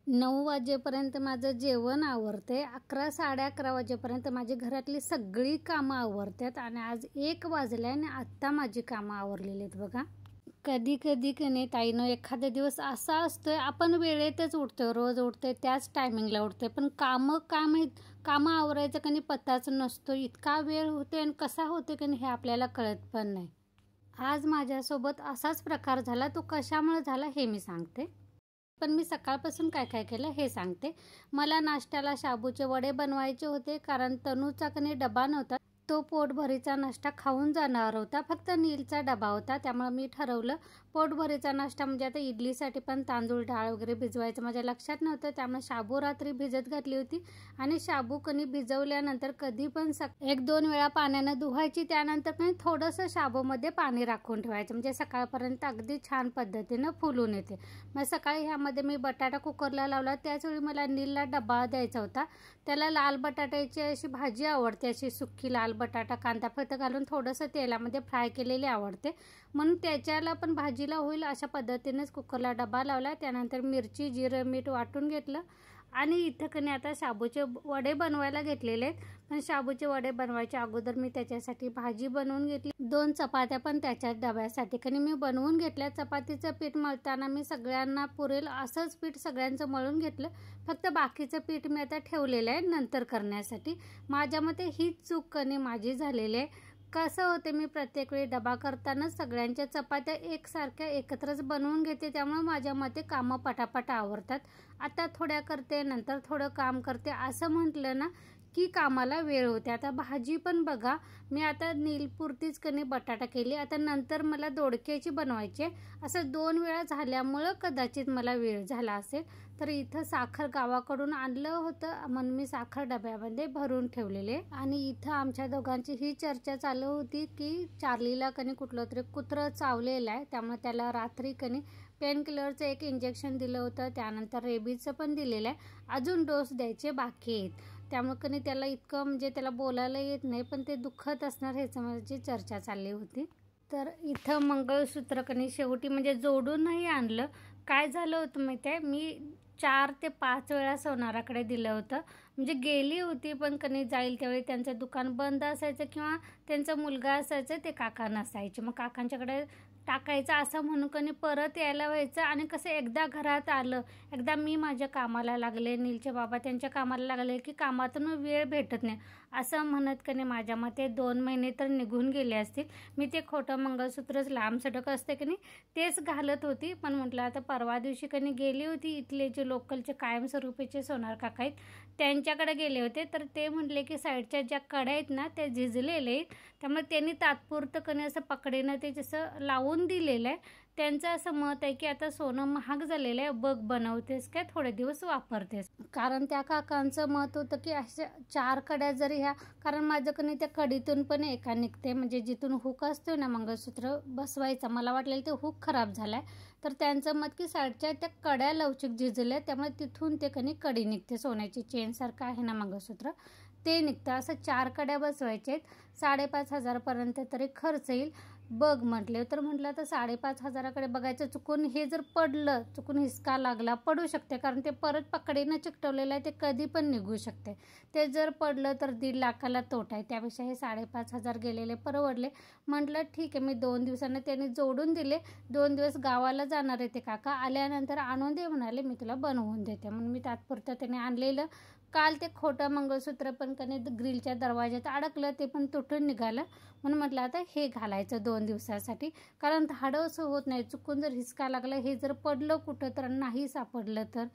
9 वाजेपर्यंत माझं जेवण आवरते. 11 11:30 वाजेपर्यंत माझी घरातली सगळी कामं आवरतात आणि आज 1 वाजले आणि आत्ता माझी कामं आवरलेली आहेत बघा. कधी कधी की नाही ताईनं एखादा दिवस असा असतोय आपण वेळेतच उठतोय, रोज उठतोय त्याच टायमिंगला उठतोय, पण कामं आवरायचं की नाही पत्ताच नसतो. इतका वेळ होतोय आणि कसा होतोय की नाही हे आपल्याला कळत पण नाही. आज माझ्यासोबत असाच प्रकार झाला. तो कशामुळे झाला हे मी सांगते. पण मी सकाळपासून काय काय केलं हे सांगते. मला नाश्त्याला शाबूचे वडे बनवायचे होते, कारण तनूचा कणी डबा नव्हता. तो पोटभरीचा नाश्ता खाऊन जाणार होता. फक्त नीलचा डबा होता. त्यामुळे मी ठरवलं पोटभरीचा नाश्ता म्हणजे आता इडलीसाठी पण तांदूळ डाळ वगैरे भिजवायचं माझ्या लक्षात नव्हतं. त्यामुळे शाबू रात्री भिजत घातली होती आणि शाबू कणी भिजवल्यानंतर कधी पण 1-2 वेळा पाण्यानं धुवायची. त्यानंतर कणी थोडंसं शाबूमध्ये पाणी राखून ठेवायचं, म्हणजे सकाळपर्यंत अगदी छान पद्धतीनं फुलून येते. मग सकाळी ह्यामध्ये मी बटाटा कुकरला लावला. त्याचवेळी मला नीलला डबा द्यायचा होता. त्याला लाल बटाट्याची अशी भाजी आवडते, अशी सुक्की लाल बटाटा कांदा फक्त घालून थोडंसं तेलामध्ये फ्राय केलेली आवडते, म्हणून त्याच्याला पण भाजीला होईल अशा पद्धतीनेच कुकरला डबा लावला. त्यानंतर मिरची जिरं मीठ वाटून घेतलं आणि इथं कणी आता शाबूचे वडे बनवायला घेतलेले आहेत. पण शाबूचे वडे बनवायच्या अगोदर मी त्याच्यासाठी भाजी बनवून घेतली. 2 चपात्या पण त्याच्या डब्यासाठी कणी मी बनवून घेतल्या. चपातीचं पीठ मळताना मी सगळ्यांना पुरेल असंच पीठ सगळ्यांचं मळून घेतलं. फक्त बाकीचं पीठ मी आता ठेवलेलं आहे नंतर करण्यासाठी. माझ्या मते हीच चूक कणी माझी झालेली आहे. कसं होते, मी प्रत्येक वेळी डबा करताना सगळ्यांच्या चपात्या एकसारख्या एकत्रच बनवून घेते, त्यामुळे माझ्या मते कामं पटापट आवरतात. आता थोड्या करते नंतर थोडं काम करते असं म्हटलं ना की कामाला वेळ होते. आता भाजी पण बघा, मी आता नीलपुरतीच कणी बटाटा केली. आता नंतर मला दोडक्याची बनवायची. असं 2 वेळा झाल्यामुळं कदाचित मला वेळ झाला असेल. तर इथं साखर गावाकडून आणलं होतं म्हणून मी साखर डब्यामध्ये भरून ठेवलेले. आणि इथं आमच्या दोघांची ही चर्चा चालू होती की चार्लीला कणी कुठलं तरी कुत्रं चावलेलं आहे, त्यामुळे त्याला रात्री कणी पेन किलरचं एक इंजेक्शन दिलं होतं. त्यानंतर रेबीजचं पण दिलेलं आहे. अजून डोस द्यायचे बाकी आहेत. त्यामुळे कणी त्याला इतकं म्हणजे त्याला बोलायला येत नाही, पण ते दुखत असणार ह्याचं माझी चर्चा चालली होती. तर इथं मंगळसूत्र कणी शेवटी म्हणजे जोडून नाही आणलं. काय झालं होतं माहिती आहे, मी 4 ते 5 वेळा सोनाराकडे दिलं होतं. म्हणजे गेली होती, पण कणी जाईल त्यावेळी त्यांचं दुकान बंद असायचं किंवा त्यांचा मुलगा असायचं, ते काका नसायचे. मग काकांच्याकडे टाकायचं असं म्हणून कणी परत यायला व्हायचं. आणि कसं एकदा घरात आलं, एकदा मी माझ्या कामाला लागले, नीलचे बाबा त्यांच्या कामाला लागले की कामातून वेळ भेटत नाही असं म्हणत कणी माझ्या मते 2 महिने तर निघून गेले असतील. मी ते खोटं मंगळसूत्रच लांब सडक असते की नाही तेच घालत होती. पण म्हटलं आता परवा दिवशी कणी गेली होती, इथले जे लोकलचे कायमस्वरूपीचे सोनार काका आहेत त्यांच्याकडे गेले होते. तर ते म्हटले की साईडच्या ज्या कड्या आहेत ना त्या झिजलेल्या आहेत, त्यामुळे त्यांनी तात्पुरतं कणी असं पकडीनं ते जसं लावून दिलेलं आहे. त्यांचं असं मत आहे की आता सोनं महाग झालेलं आहे, बघ बनवतेस काय थोडे दिवस वापरतेस. कारण त्या काकांचं मत होतं की अशा 4 कड्या जरी ह्या, कारण माझं कणी त्या कडीतून पण एका निघते, म्हणजे जिथून हुक असतो ना मंगळसूत्र बसवायचा, मला वाटलेलं ते हुक खराब झालाय. तर त्यांचं मत की साईडच्या त्या कड्या लवचिक झिजल्या, त्यामुळे तिथून ते कणी कडी निघते. सोन्याची चेनसारखं आहे ना मंगळसूत्र ते निघतं. असं 4 कड्या बसवायच्या आहेत. 5,500 पर्यंत तरी खर्च येईल. बघ म्हटले तर म्हटलं तर 5,500कडे बघायचं. चुकून हे जर पडलं, चुकून हिसका लागला, पडू शकते कारण ते परत पकडीनं चिकटवलेलं आहे, ते कधी पण निघू शकते. ते जर पडलं तर 1.5 लाखाला तोटा आहे. त्यापेक्षा हे 5,500 गेलेले परवडले. म्हटलं ठीक आहे. मी 2 दिवसांनी त्यांनी जोडून दिले. 2 दिवस गावाला जाणार आहे ते काका, आल्यानंतर आणून दे म्हणाले, मी तुला बनवून देते. म्हणून मी तात्पुरतं त्याने आणलेलं. काल ते खोटं मंगळसूत्र पण कधी ग्रिलच्या दरवाज्यात अडकलं, ते पण तुटून निघालं. म्हणून म्हटलं आता हे घालायचं 2 दिवसासाठी, कारण धाडस होत नाही. चुकून जर हिसका लागला, हे जर पडलं कुठं तर नाही सापडलं तर.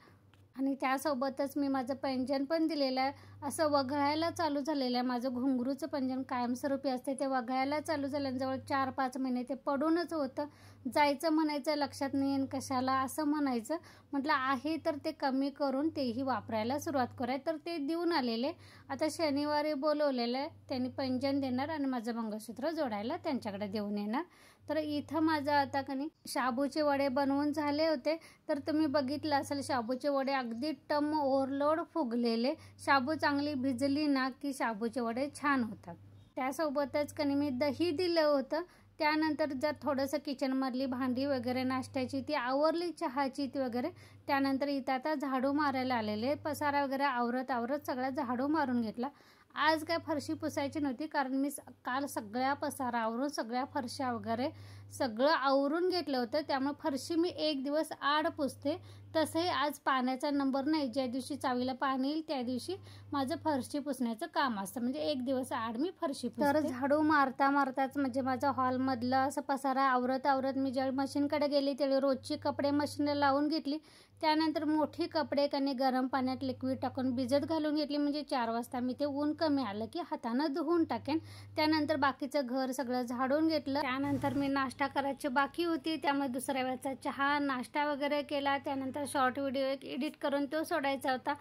आणि त्यासोबतच मी माझं पैंजण पण दिलेलं आहे. असं वगळायला चालू झालेलं आहे. माझं घुंगरूचं पैंजण कायमस्वरूपी असते, ते वगळायला चालू झालं. जवळ 4-5 महिने ते पडूनच होतं. जायचं म्हणायचं, लक्षात नाही येईन कशाला असं म्हणायचं. म्हटलं आहे तर ते कमी करून तेही वापरायला सुरुवात करूया. तर ते देऊन आलेले. आता शनिवारी बोलवलेलं आहे, त्यांनी पैंजण देणार आणि माझं मंगळसूत्र जोडायला त्यांच्याकडे देऊन येणार. तर इथं माझं आता कणी शाबूचे वडे बनवून झाले होते. तर तुम्ही बघितलं असेल शाबूचे वडे अगदी टम ओव्हरलोड फुगलेले. शाबू चांगली भिजली ना की शाबूचे वडे छान होतात. त्यासोबतच कणी मी दही दिलं होतं. त्यानंतर जर थोडंसं किचनमधली भांडी वगैरे नाश्त्याची ती आवरली, चहाची ती वगैरे. त्यानंतर इथं आता झाडू मारायला आलेले, पसारा वगैरे आवरत सगळा झाडू मारून घेतला. आज काय फरशी पुसायची नव्हती, कारण मी काल सगळ्या पसारा आवरून सगळ्या फरशा वगैरे सगळं आवरून घेतलं होतं. त्यामुळे फरशी मी एक दिवस आड पुसते. तसंही आज पाण्याचा नंबर नाही, ज्या दिवशी चावीला पाणी येईल त्या दिवशी माझं फरशी पुसण्याचं काम असतं, म्हणजे एक दिवस आड मी फरशी पुसते. तर झाडू मारताच म्हणजे माझा हॉलमधलं असं पसारा आवरत मी ज्यावेळी मशीनकडे गेली त्यावेळी रोजची कपडे मशीनला लावून घेतली. त्यानंतर मोठी कपडे गरम पाण्यात लिक्विड टाकून भिजत घालून घेतली, म्हणजे 4 वाजता मी ते ऊन कमी आलं की हातानं धुवून टाकेन. त्यानंतर बाकीचं घर सगळं झाडून घेतलं. त्यानंतर मी नाश्ता करायची बाकी होती, त्यामुळे दुसऱ्या वेळचा चहा नाश्ता वगैरे केला. त्यानंतर शॉर्ट व्हिडिओ एक एडिट करून तो सोडायचा होता,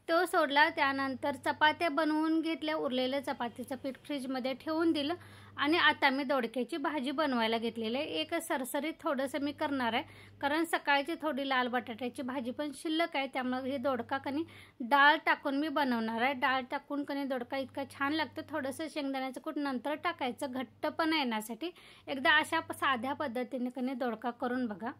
तो सोडला. त्यानंतर चपात्या बनवून घेतल्या, उरलेलं चपातीचं पीठ फ्रीजमध्ये ठेवून दिलं. आणि आता मी दोडक्याची भाजी बनवायला घेतलेली आहे. एक सरसरीत थोडंसं मी करणार आहे, कारण सकाळची थोडी लाल बटाट्याची भाजी पण शिल्लक आहे. त्यामुळे हे दोडका डाळ टाकून मी बनवणार आहे. डाळ टाकून दोडका इतका छान लागतं. थोडंसं शेंगदाण्याचं कूट नंतर टाकायचं घट्टपणा येण्यासाठी. एकदा अशा साध्या पद्धतीने दोडका करून बघा.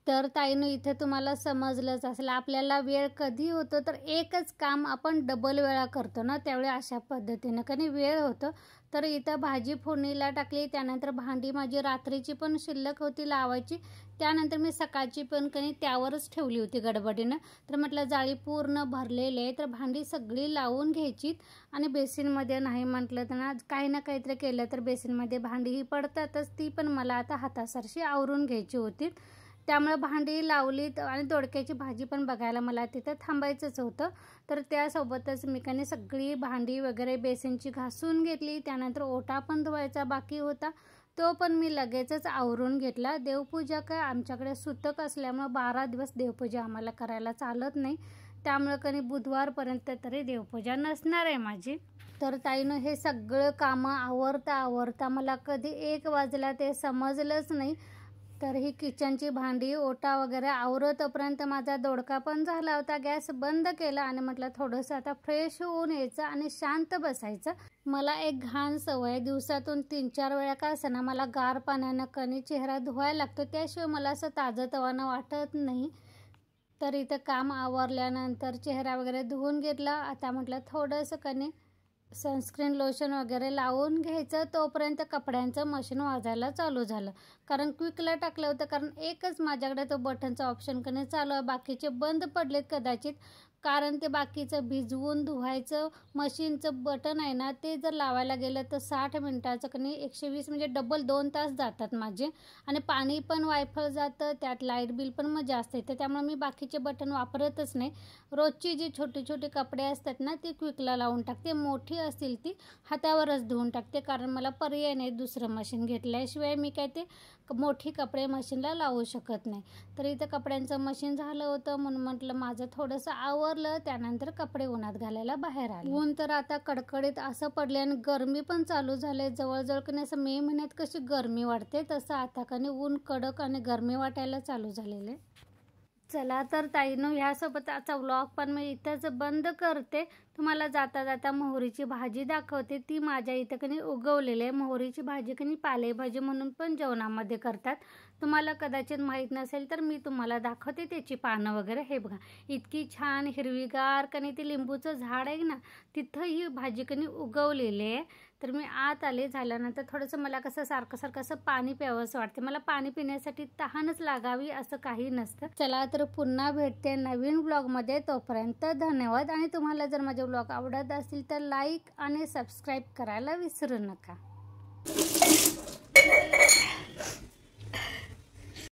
तर ताईनं इथे तुम्हाला समजलंच असेल, आपल्याला वेळ कधी होतो तर एकच काम आपण डबल वेळा करतो ना, त्यावेळी अशा पद्धतीनं वेळ होतो. तर इथं भाजी फोडणीला टाकली. त्यानंतर भांडी माझी रात्रीची पण शिल्लक होती लावायची. त्यानंतर मी सकाळची पण त्यावरच ठेवली होती गडबडीनं. तर म्हटलं जाळी पूर्ण भरलेली आहे तर भांडी सगळी लावून घ्यायची. आणि बेसिनमध्ये नाही म्हटलं तर ना काही ना काहीतरी केलं तर बेसिनमध्ये भांडीही पडतातच, ती पण मला आता हातासारशी आवरून घ्यायची होती. त्यामुळे भांडी लावली आणि दोडक्याची भाजी पण बघायला मला तिथं थांबायचंच होतं. तर त्यासोबतच मी सगळी भांडी वगैरे बेसिनची घासून घेतली. त्यानंतर ओटा पण धुवायचा बाकी होता, तो पण मी लगेचच आवरून घेतला. देवपूजा काय आमच्याकडे सुतक असल्यामुळे 12 दिवस देवपूजा आम्हाला करायला चालत नाही. त्यामुळे बुधवारपर्यंत तरी देवपूजा नसणार आहे माझी. तर ताईनं हे सगळं कामं आवरता मला कधी 1 वाजला ते समजलंच नाही. तर ही किचनची भांडी ओटा वगैरे आवरतोपर्यंत माझा दोडका पण झाला होता. गॅस बंद केला आणि म्हटलं थोडंसं आता फ्रेश होऊन यायचं आणि शांत बसायचं. मला एक घाण सवय, दिवसातून 3-4 वेळा का असेना मला गार पाण्यानं चेहरा धुवायला लागतो, त्याशिवाय मला असं ताजंतवानं वाटत नाही. तर इथं काम आवरल्यानंतर चेहरा वगैरे धुवून घेतला. आता म्हटलं थोडंसं सनस्क्रीन लोशन वगैरे लावून घ्यायचं. तोपर्यंत कपड्यांचं मशीन वाजायला चालू झालं, कारण क्विकला टाकलं होतं, कारण एकच माझ्याकडे तो बटनचा ऑप्शन चालू आहे. बाकीचे बंद पडलेत कदाचित, कारण ते बाकीचं भिजवून धुवायचं मशीनचं बटन आहे ना, ते जर लावायला गेलं तर 60 मिनिटाचं 120 म्हणजे डबल 2 तास जातात माझे. आणि पाणी पण वायफळ जातं, त्यात लाईट बिल पण मग जास्त येतं. त्यामुळे मी बाकीचे बटन वापरतच नाही. रोजची जी छोटी छोटी कपडे असतात ना ती क्विकला लावून टाकते, मोठी असतील ती हातावरच धुवून टाकते, कारण मला पर्याय नाही दुसरं मशीन घेतल्याशिवाय मी ते मोठी कपडे मशीनला लावू शकत नाही. तर इथं कपड्यांचं मशीन झालं होतं, म्हणून म्हटलं माझं थोडंसं आवरलं. त्यानंतर कपडे उन्हात घालायला बाहेर आले. ऊन तर आता कडकडीत असं पडले आणि गरमी पण चालू झाले. जवळजवळ असं मे महिन्यात कशी गरमी वाटते तसं आता ऊन कडक आणि गरमी वाटायला चालू झालेले. चला तर ताईनं ह्यासोबत आजचा व्लॉग पण मी इथंच बंद करते. तुम्हाला जाता जाता मोहरीची भाजी दाखवते. ती माझ्या इथं उगवलेली आहे. मोहरीची भाजी पालेभाजी म्हणून पण जेवणामध्ये करतात. तुम्हाला कदाचित माहीत नसेल तर मी तुम्हाला दाखवते त्याची पानं वगैरे. हे बघा इतकी छान हिरवीगार ती लिंबूचं झाड आहे ना, तिथं ही भाजी उगवलेली आहे. तर मी आत आले. झाल्यानंतर थोडंसं मला सारखं असं पाणी प्यावंसं वाटते. मला पाणी पिण्यासाठी तहानच लागावी असं काही नसतं. चला तर पुन्हा भेटते नवीन ब्लॉगमध्ये. तोपर्यंत धन्यवाद. आणि तुम्हाला जर माझे ब्लॉग आवडत असतील तर लाईक आणि सबस्क्राईब करायला विसरू नका.